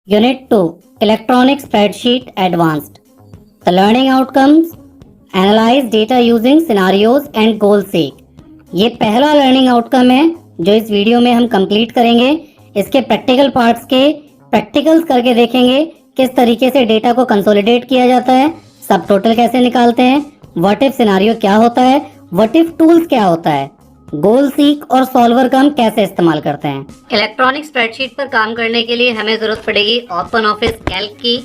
Unit 2 Electronic Spreadsheet Advanced. The learning outcomes: Analyze data using scenarios and goal seek. ये पहला learning outcome है जो इस video में हम कंप्लीट करेंगे। इसके प्रैक्टिकल पार्ट्स के प्रैक्टिकल्स करके देखेंगे किस तरीके से डेटा को कंसोलिडेट किया जाता है, सब टोटल कैसे निकालते हैं, व्हाट इफ सिनारियो क्या होता है, व्हाट इफ टूल्स क्या होता है, गोल सीक और सॉल्वर का हम कैसे इस्तेमाल करते हैं। इलेक्ट्रॉनिक स्प्रेडशीट पर काम करने के लिए हमें जरूरत पड़ेगी ओपन ऑफिस कैल्क की।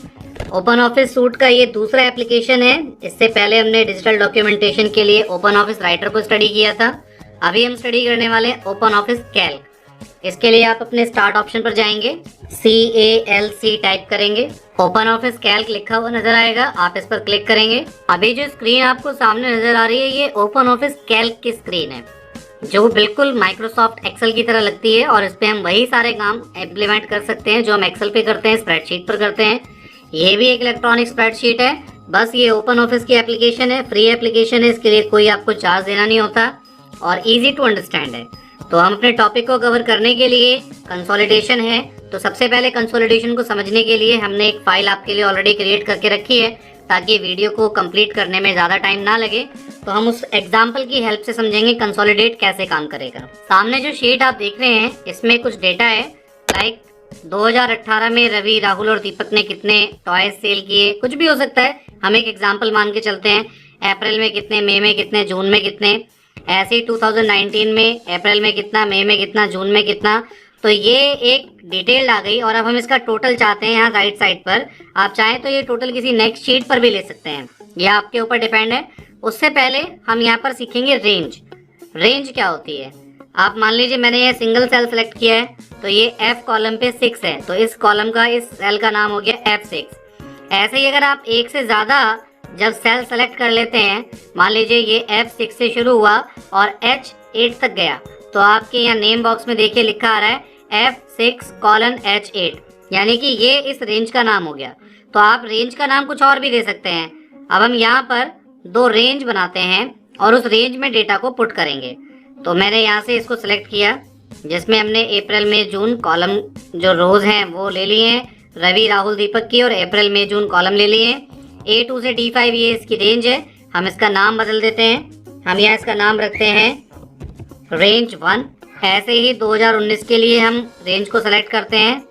ओपन ऑफिस सूट का ये दूसरा एप्लीकेशन है। इससे पहले हमने डिजिटल डॉक्यूमेंटेशन के लिए ओपन ऑफिस राइटर को स्टडी किया था। अभी हम स्टडी करने वाले हैं ओपन ऑफिस कैल्क। इसके लिए आप अपने स्टार्ट ऑप्शन पर जाएंगे, CALC टाइप करेंगे, ओपन ऑफिस कैल्क लिखा हुआ नजर आएगा, आप इस पर क्लिक करेंगे। अभी जो स्क्रीन आपको सामने नजर आ रही है ये ओपन ऑफिस कैल्क की स्क्रीन है जो बिल्कुल माइक्रोसॉफ्ट एक्सेल की तरह लगती है और इस पे हम वही सारे काम इम्प्लीमेंट कर सकते हैं जो हम एक्सेल पे करते हैं, स्प्रेडशीट पर करते हैं। ये भी एक इलेक्ट्रॉनिक स्प्रेडशीट है, बस ये ओपन ऑफिस की एप्लीकेशन है, फ्री एप्लीकेशन है, इसके लिए कोई आपको चार्ज देना नहीं होता और इजी टू अंडरस्टैंड है। तो हम अपने टॉपिक को कवर करने के लिए कंसोलिडेशन है, तो सबसे पहले कंसोलिडेशन को समझने के लिए हमने एक फाइल आपके लिए ऑलरेडी क्रिएट करके रखी है ताकि वीडियो को कंप्लीट करने में ज़्यादा टाइम ना लगे। तो हम उस एग्जाम्पल की हेल्प से समझेंगे कंसोलिडेट कैसे काम करेगा। सामने जो शीट आप देख रहे हैं इसमें कुछ डेटा है, लाइक 2018 में रवि, राहुल और दीपक ने कितने टॉयज सेल किए, कुछ भी हो सकता है। हम एक एग्जाम्पल मान के चलते हैं, अप्रैल में कितने, मई में कितने, जून में कितने। ऐसे ही 2019 में अप्रैल में कितना, मई में कितना, जून में कितना। तो ये एक डिटेल आ गई और अब हम इसका टोटल चाहते हैं यहाँ राइट साइड पर। आप चाहें तो ये टोटल किसी नेक्स्ट शीट पर भी ले सकते हैं, यह आपके ऊपर डिपेंड है। उससे पहले हम यहाँ पर सीखेंगे रेंज। रेंज क्या होती है? आप मान लीजिए मैंने ये सिंगल सेल सेलेक्ट किया है तो ये F कॉलम पे 6 है, तो इस कॉलम का, इस सेल का नाम हो गया F6। ऐसे ही अगर आप एक से ज़्यादा जब सेल सेलेक्ट कर लेते हैं, मान लीजिए ये F6 से शुरू हुआ और H8 तक गया, तो आपके यहाँ नेम बॉक्स में देखिए लिखा आ रहा है F6:H8, यानी कि ये इस रेंज का नाम हो गया। तो आप रेंज का नाम कुछ और भी दे सकते हैं। अब हम यहाँ पर दो रेंज बनाते हैं और उस रेंज में डेटा को पुट करेंगे। तो मैंने यहाँ से इसको सिलेक्ट किया जिसमें हमने अप्रैल मई जून कॉलम जो रोज हैं वो ले लिए हैं, रवि, राहुल, दीपक की, और अप्रैल मई जून कॉलम ले लिए हैं। A2 से D5 ये इसकी रेंज है। हम इसका नाम बदल देते हैं, हम यहाँ इसका नाम रखते हैं रेंज 1। ऐसे ही 2019 के लिए हम रेंज को सेलेक्ट करते हैं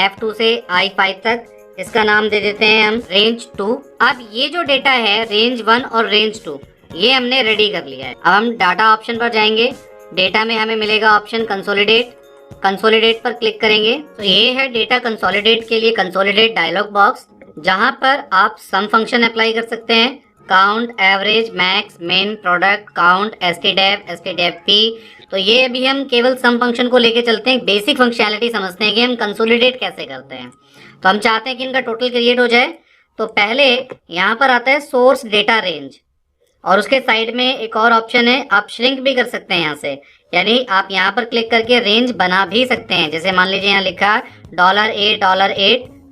F2 से I5 तक, इसका नाम दे देते हैं हम रेंज 2। अब ये जो डेटा है रेंज 1 और रेंज 2 ये हमने रेडी कर लिया है। अब हम डाटा ऑप्शन पर जाएंगे, डेटा में हमें मिलेगा ऑप्शन कंसोलिडेट। कंसोलिडेट पर क्लिक करेंगे तो ये है डेटा कंसोलिडेट के लिए कंसोलिडेट डायलॉग बॉक्स, जहां पर आप सम फंक्शन अप्लाई कर सकते हैं, काउंट, एवरेज, मैक्स, मिन, प्रोडक्ट, काउंट, stdef p। तो ये अभी हम केवल सम फंक्शन को लेके चलते हैं, बेसिक फंक्शनैलिटी समझते हैं कि हम कंसोलिडेट कैसे करते हैं। तो हम चाहते हैं कि इनका टोटल क्रिएट हो जाए, तो पहले यहाँ पर आता है सोर्स डेटा रेंज और उसके साइड में एक और ऑप्शन है, आप श्रिंक भी कर सकते हैं यहाँ से, यानी आप यहाँ पर क्लिक करके रेंज बना भी सकते हैं। जैसे मान लीजिए यहाँ लिखा है $8,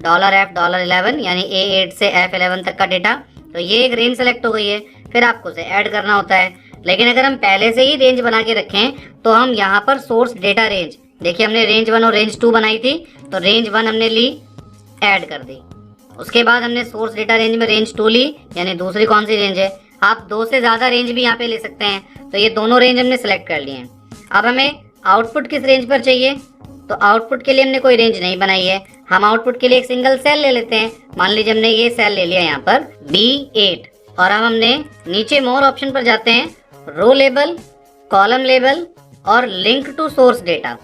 $8, $F, $11, यानी A8 से F11 तक का डेटा, तो ये एक रेंज सेलेक्ट हो गई है। फिर आपको उसे ऐड करना होता है, लेकिन अगर हम पहले से ही रेंज बना के रखें तो हम यहाँ पर सोर्स डेटा रेंज, देखिए हमने रेंज 1 और रेंज 2 बनाई थी, तो रेंज 1 हमने ली, ऐड कर दी। उसके बाद हमने सोर्स डेटा रेंज में रेंज 2 ली, यानी दूसरी कौन सी रेंज है। आप 2 से ज़्यादा रेंज भी यहाँ पे ले सकते हैं, तो ये दोनों रेंज हमने सेलेक्ट कर लिए हैं। अब हमें आउटपुट किस रेंज पर चाहिए, तो आउटपुट के लिए हमने कोई रेंज नहीं बनाई है, हम आउटपुट के लिए एक सिंगल सेल ले लेते हैं। मान लीजिए हमने ये सेल ले लिया यहाँ पर B8, और अब हमने नीचे मोर ऑप्शन पर जाते हैं, रो लेबल, कॉलम लेबल और लिंक टू सोर्स डेटा,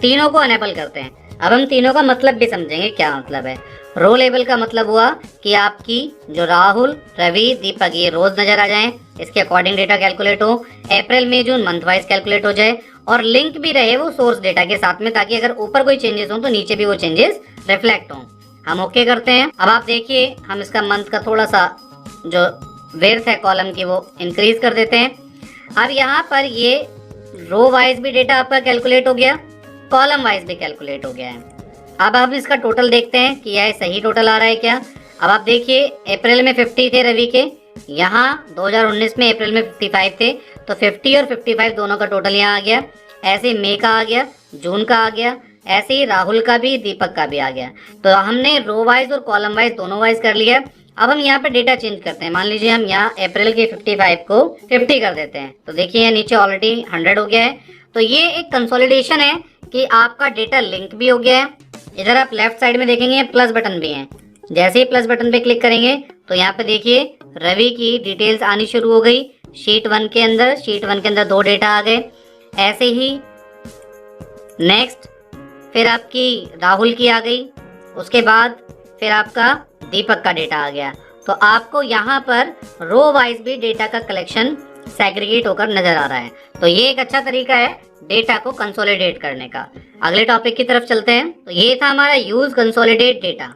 तीनों को अनेबल करते हैं। अब हम तीनों का मतलब भी समझेंगे क्या मतलब है। रो लेबल का मतलब हुआ कि आपकी जो राहुल, रवि, दीपक ये रोज नजर आ जाएं, इसके अकॉर्डिंग डेटा कैलकुलेट हो, अप्रैल मई जून मंथ वाइज कैलकुलेट हो जाए और लिंक भी रहे वो सोर्स डेटा के साथ में, ताकि अगर ऊपर कोई चेंजेस हो तो नीचे भी वो चेंजेस रिफ्लेक्ट हों। हम ओके करते हैं। अब आप देखिए हम इसका मंथ का थोड़ा सा जो विड्थ है कॉलम की वो इंक्रीज कर देते हैं। अब यहाँ पर ये रो वाइज भी डेटा आपका कैलकुलेट हो गया, कॉलम वाइज भी कैलकुलेट हो गया है। अब हम इसका टोटल देखते हैं कि यह सही टोटल आ रहा है क्या। अब आप देखिए अप्रैल में 50 थे रवि के, यहाँ 2019 में अप्रैल में 55 थे, तो 50 और 55 दोनों का टोटल यहाँ आ गया। ऐसे मई का आ गया, जून का आ गया, ऐसे ही राहुल का भी, दीपक का भी आ गया। तो हमने रो वाइज और कॉलम वाइज दोनों वाइज कर लिया। अब हम यहाँ पे डेटा चेंज करते हैं। मान लीजिए हम यहाँ अप्रैल के 55 को 50 कर देते हैं। तो देखिए यहाँ नीचे ऑलरेडी 100 हो गया है। तो ये एक कंसोलिडेशन है कि आपका डेटा लिंक भी हो गया है। इधर आप लेफ्ट साइड में देखेंगे प्लस बटन भी है। जैसे ही प्लस बटन पे क्लिक करेंगे तो यहाँ पे देखिए रवि की डिटेल्स आनी शुरू हो गई शीट 1 के अंदर। शीट 1 के अंदर 2 डेटा आ गए। ऐसे ही नेक्स्ट फिर आपकी राहुल की आ गई। उसके बाद फिर आपका दीपक का डेटा आ गया। तो आपको यहाँ पर रो वाइज भी डेटा का कलेक्शन सेग्रीगेट होकर नजर आ रहा है। तो ये एक अच्छा तरीका है डेटा को कंसोलिडेट करने का। अगले टॉपिक की तरफ चलते हैं। तो ये था हमारा यूज कंसोलिडेट डेटा।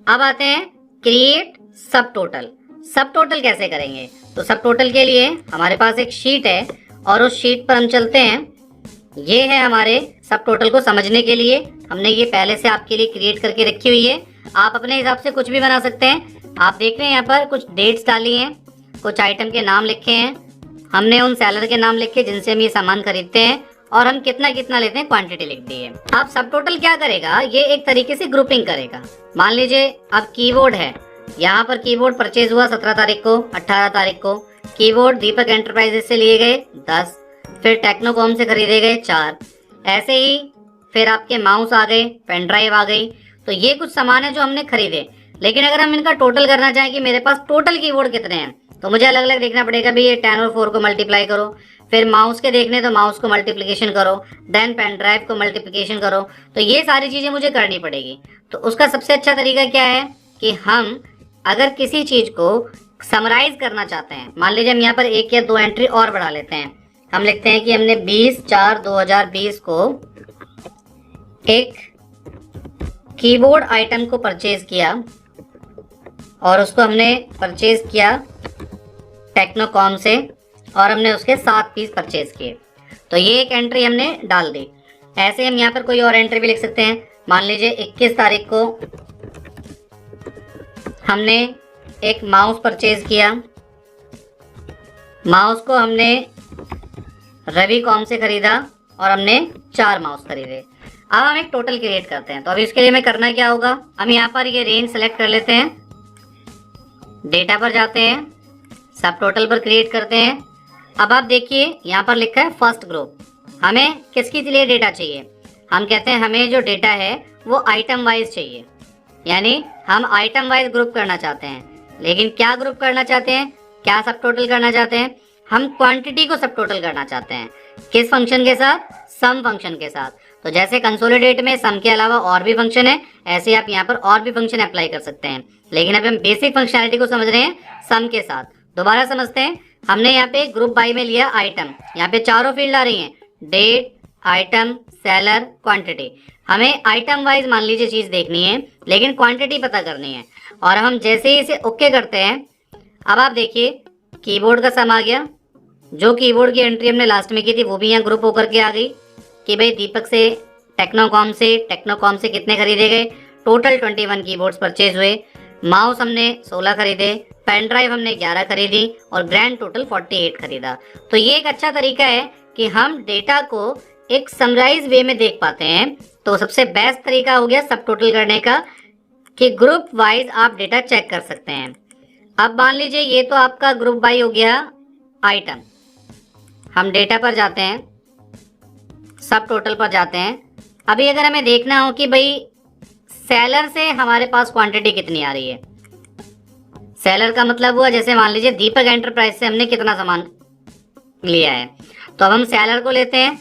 अब आते हैं क्रिएट सब टोटल। सब टोटल कैसे करेंगे? तो सब टोटल के लिए हमारे पास एक शीट है और उस शीट पर हम चलते हैं। ये है हमारे सब टोटल को समझने के लिए हमने ये पहले से आपके लिए क्रिएट करके रखी हुई है। आप अपने हिसाब से कुछ भी बना सकते हैं। आप देख रहे हैं यहाँ पर कुछ डेट्स डाली हैं, कुछ आइटम के नाम लिखे हैं। हमने उन सेलर के नाम लिखे जिनसे हम ये सामान खरीदते हैं और हम कितना कितना लेते हैं क्वांटिटी लिख दी है। अब सब टोटल क्या करेगा? ये एक तरीके से ग्रुपिंग करेगा। मान लीजिए अब कीबोर्ड है, यहाँ पर कीबोर्ड परचेज हुआ 17 तारीख को, 18 तारीख को। कीबोर्ड दीपक एंटरप्राइजेस से लिए गए 10, फिर टेक्नोकॉम से खरीदे गए 4। ऐसे ही फिर आपके माउस आ गए, पेन ड्राइव आ गई। तो ये कुछ सामान है जो हमने खरीदे। लेकिन अगर हम इनका टोटल करना चाहें कि मेरे पास टोटल कीबोर्ड कितने हैं, तो मुझे अलग अलग देखना पड़ेगा भी। ये 10 और 4 को मल्टीप्लाई करो। फिर माउस के देखने तो माउस को मल्टीप्लिकेशन करो, देन पेन ड्राइव को मल्टीप्लिकेशन करो। तो ये सारी चीजें मुझे करनी पड़ेगी। तो उसका सबसे अच्छा तरीका क्या है कि हम अगर किसी चीज को समराइज करना चाहते हैं, मान लीजिए हम यहाँ पर 1 या 2 एंट्री और बढ़ा लेते हैं। हम लिखते हैं कि हमने 20/4/2020 को एक कीबोर्ड आइटम को परचेज किया और उसको हमने परचेज किया टेक्नोकॉम से और हमने उसके 7 पीस परचेज किए। तो ये एक एंट्री हमने डाल दी। ऐसे हम यहाँ पर कोई और एंट्री भी लिख सकते हैं। मान लीजिए 21 तारीख को हमने एक माउस परचेज किया। माउस को हमने रवि कॉम से खरीदा और हमने 4 माउस खरीदे। अब हम एक टोटल क्रिएट करते हैं। तो अभी इसके लिए हमें करना क्या होगा? हम यहाँ पर ये रेंज सेलेक्ट कर लेते हैं, डेटा पर जाते हैं, सब टोटल पर क्रिएट करते हैं। अब आप देखिए यहाँ पर लिखा है फर्स्ट ग्रुप। हमें किसके लिए डेटा चाहिए? हम कहते हैं हमें जो डेटा है वो आइटम वाइज चाहिए, यानी हम आइटम वाइज ग्रुप करना चाहते हैं। लेकिन क्या ग्रुप करना चाहते हैं, क्या सब टोटल करना चाहते हैं? हम क्वांटिटी को सब टोटल करना चाहते हैं। किस फंक्शन के साथ? सम फंक्शन के साथ। तो जैसे कंसोलिडेट में सम के अलावा और भी फंक्शन है, ऐसे आप यहाँ पर और भी फंक्शन अप्लाई कर सकते हैं। लेकिन अभी हम बेसिक फंक्शनैलिटी को समझ रहे हैं सम के साथ। दोबारा समझते हैं। हमने यहाँ पे ग्रुप बाय में लिया आइटम। यहाँ पे चारों फील्ड आ रही हैं, डेट, आइटम, सेलर, क्वांटिटी। हमें आइटम वाइज मान लीजिए चीज देखनी है, लेकिन क्वांटिटी पता करनी है। और हम जैसे ही इसे ओके करते हैं, अब आप देखिए कीबोर्ड का सम आ गया। जो कीबोर्ड की एंट्री हमने लास्ट में की थी वो भी यहाँ ग्रुप होकर के आ गई कि भाई दीपक से टेक्नोकॉम से कितने खरीदे गए। टोटल 21 कीबोर्ड्स परचेज हुए। माउस हमने 16 खरीदे, पेन ड्राइव हमने 11 खरीदी और ग्रैंड टोटल 48 खरीदा। तो ये एक अच्छा तरीका है कि हम डेटा को एक समराइज वे में देख पाते हैं। तो सबसे बेस्ट तरीका हो गया सब टोटल करने का कि ग्रुप वाइज आप डेटा चेक कर सकते हैं। अब मान लीजिए ये तो आपका ग्रुप बाय हो गया आइटम। हम डेटा पर जाते हैं, सब टोटल पर जाते हैं। अभी अगर हमें देखना हो कि भाई सेलर से हमारे पास क्वांटिटी कितनी आ रही है। सेलर का मतलब हुआ जैसे मान लीजिए दीपक एंटरप्राइज से हमने कितना सामान लिया है। तो अब हम सेलर को लेते हैं,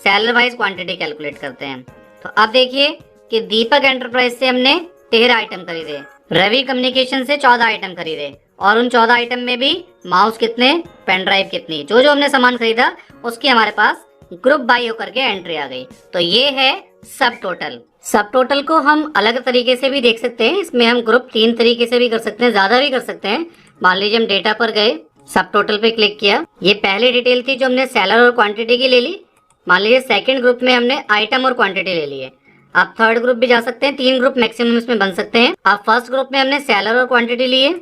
सेलर वाइज क्वांटिटी कैलकुलेट करते हैं। तो अब देखिए कि दीपक एंटरप्राइज से हमने 13 आइटम खरीदे, रवि कम्युनिकेशन से 14 आइटम खरीदे और उन 14 आइटम में भी माउस कितने, पेन ड्राइव कितनी, जो जो हमने सामान खरीदा उसकी हमारे पास ग्रुप बाय होकर के एंट्री आ गई। तो ये है सब टोटल। सब टोटल को हम अलग तरीके से भी देख सकते हैं। इसमें हम ग्रुप 3 तरीके से भी कर सकते हैं, ज्यादा भी कर सकते हैं। मान लीजिए हम डेटा पर गए, सब टोटल पे क्लिक किया। ये पहली डिटेल थी जो हमने सेलर और क्वांटिटी की ले ली। मान लीजिए सेकंड ग्रुप में हमने आइटम और क्वांटिटी ले लिए। आप थर्ड ग्रुप भी जा सकते हैं, 3 ग्रुप मैक्सिमम इसमें बन सकते हैं। आप फर्स्ट ग्रुप में हमने सेलर और क्वांटिटी लिए,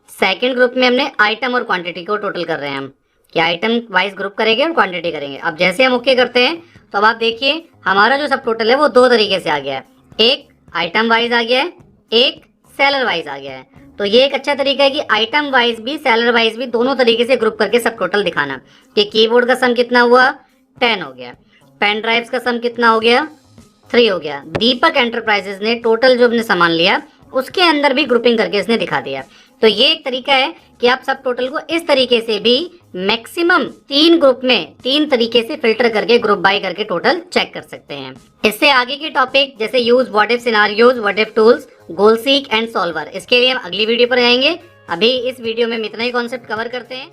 सेकंड ग्रुप में हमने आइटम और क्वांटिटी को टोटल कर रहे हैं हम। कि आइटम वाइज ग्रुप करेंगे और क्वांटिटी करेंगे। अब जैसे हम ओके करते हैं तो अब आप देखिए हमारा जो सब टोटल है वो दो तरीके से आ गया है, एक आइटम वाइज आ गया है, एक सेलर वाइज आ गया है। तो ये एक अच्छा तरीका है कि आइटम वाइज भी सेलर वाइज भी दोनों तरीके से ग्रुप करके सब टोटल दिखाना कि कीबोर्ड का सम कितना हुआ 10 हो गया, पेन ड्राइव्स का सम कितना हो गया 3 हो गया। दीपक एंटरप्राइजेस ने टोटल जो अपने सामान लिया उसके अंदर भी ग्रुपिंग करके इसने दिखा दिया। तो ये एक तरीका है कि आप सब टोटल को इस तरीके से भी मैक्सिमम 3 ग्रुप में 3 तरीके से फिल्टर करके ग्रुप बाय करके टोटल चेक कर सकते हैं। इससे आगे के टॉपिक जैसे use what if scenarios, what if tools, goal seek and solver, इसके लिए हम अगली वीडियो पर आएंगे। अभी इस वीडियो में हम इतना ही कॉन्सेप्ट कवर करते हैं।